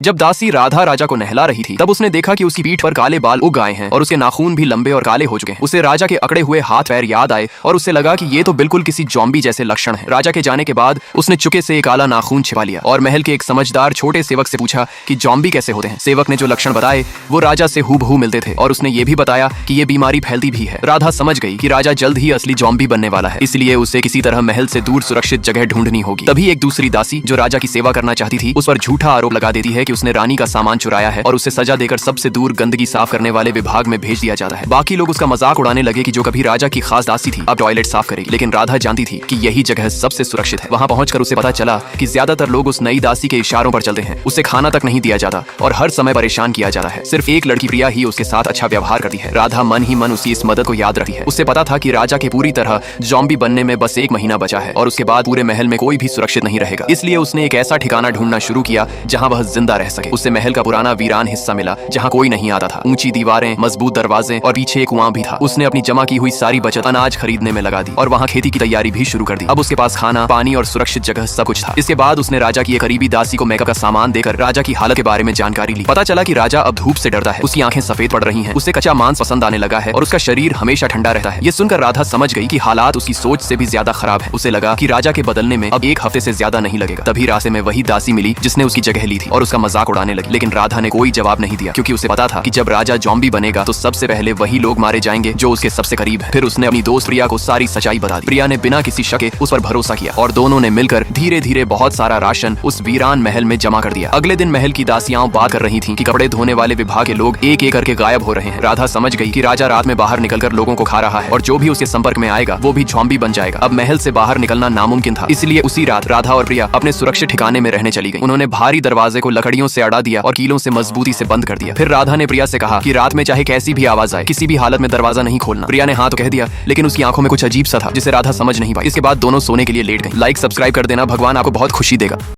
जब दासी राधा राजा को नहला रही थी तब उसने देखा कि उसकी पीठ पर काले बाल उग आए हैं और उसके नाखून भी लंबे और काले हो चुके हैं। उसे राजा के अकड़े हुए हाथ पैर याद आए और उससे लगा कि ये तो बिल्कुल किसी जॉम्बी जैसे लक्षण है। राजा के जाने के बाद उसने चुके से एक काला नाखून छिपा लिया और महल के एक समझदार छोटे सेवक से पूछा कि जॉम्बी कैसे होते हैं। सेवक ने जो लक्षण बताए वो राजा से हूबहू मिलते थे और उसने ये भी बताया कि ये बीमारी फैलती भी है। राधा समझ गई कि राजा जल्द ही असली जॉम्बी बनने वाला है, इसलिए उसे किसी तरह महल से दूर सुरक्षित जगह ढूंढनी होगी। तभी एक दूसरी दासी जो राजा की सेवा करना चाहती थी उस पर झूठा आरोप लगा देती है कि उसने रानी का सामान चुराया है और उसे सजा देकर सबसे दूर गंदगी साफ करने वाले विभाग में भेज दिया जाता है। बाकी लोग उसका मजाक उड़ाने लगे कि जो कभी राजा की खास दासी थी अब टॉयलेट साफ करेगी, लेकिन राधा जानती थी कि यही जगह सबसे सुरक्षित है। वहां पहुंचकर उसे पता चला कि ज्यादातर लोग उस नई दासी के इशारों पर चलते हैं। उसे खाना तक नहीं दिया जाता और हर समय परेशान किया जाता है। सिर्फ एक लड़की प्रिया ही उसके साथ अच्छा व्यवहार करती है। राधा मन ही मन उसकी इस मदद को याद रखती है। उसे पता था कि राजा के पूरी तरह जॉम्बी बनने में बस 1 महीना बचा है और उसके बाद पूरे महल में कोई भी सुरक्षित नहीं रहेगा। इसलिए उसने एक ऐसा ठिकाना ढूंढना शुरू किया जहां वह जिंदा रह सके। उसे महल का पुराना वीरान हिस्सा मिला जहां कोई नहीं आता था। ऊंची दीवारें, मजबूत दरवाजे और पीछे एक कुआं भी था। उसने अपनी जमा की हुई सारी बचत अनाज खरीदने में लगा दी और वहां खेती की तैयारी भी शुरू कर दी। अब उसके पास खाना, पानी और सुरक्षित जगह सब कुछ था। इसके बाद उसने राजा की एक करीबी दासी को मेकअप का सामान देकर राजा की हालत के बारे में जानकारी ली। पता चला कि राजा अब धूप से डरता है, उसकी आंखें सफेद पड़ रही हैं, उसे कच्चा मांस पसंद आने लगा है और उसका शरीर हमेशा ठंडा रहता है। ये सुनकर राधा समझ गई कि हालात उसकी सोच से भी ज्यादा खराब है। उसे लगा कि राजा के बदलने में अब 1 हफ्ते से ज्यादा नहीं लगेगा। तभी रास्ते में वही दासी मिली जिसने उसकी जगह ली थी और उसका मजाक उड़ाने लगी, लेकिन राधा ने कोई जवाब नहीं दिया क्योंकि उसे पता था कि जब राजा जॉम्बी बनेगा तो सबसे पहले वही लोग मारे जाएंगे जो उसके सबसे करीब है। फिर उसने अपनी दोस्त प्रिया को सारी सच्चाई बता दी। प्रिया ने बिना किसी शक के उस पर भरोसा किया और दोनों ने मिलकर धीरे धीरे बहुत सारा राशन उस वीरान महल में जमा कर दिया। अगले दिन महल की दासियां बात कर रही थीं कि कपड़े धोने वाले विभाग के लोग एक एक करके गायब हो रहे हैं। राधा समझ गई कि राजा रात में बाहर निकलकर लोगों को खा रहा है और जो भी उसके संपर्क में आएगा वो भी जॉम्बी बन जाएगा। अब महल से बाहर निकलना नामुमकिन था, इसलिए उसी रात राधा और प्रिया अपने सुरक्षित ठिकाने में रहने चली गई। उन्होंने भारी दरवाजे को लकड़ियों से अड़ा दिया और कीलों से मजबूती से बंद कर दिया। फिर राधा ने प्रिया से कहा कि रात में चाहे कैसी भी आवाज आए किसी भी हालत में दरवाजा नहीं खोलना। प्रिया ने हाँ तो कह दिया, लेकिन उसकी आंखों में कुछ अजीब सा था जिसे राधा समझ नहीं पाई। इसके बाद दोनों सोने के लिए लेट गई। लाइक सब्सक्राइब कर देना, भगवान आपको बहुत खुशी देगा।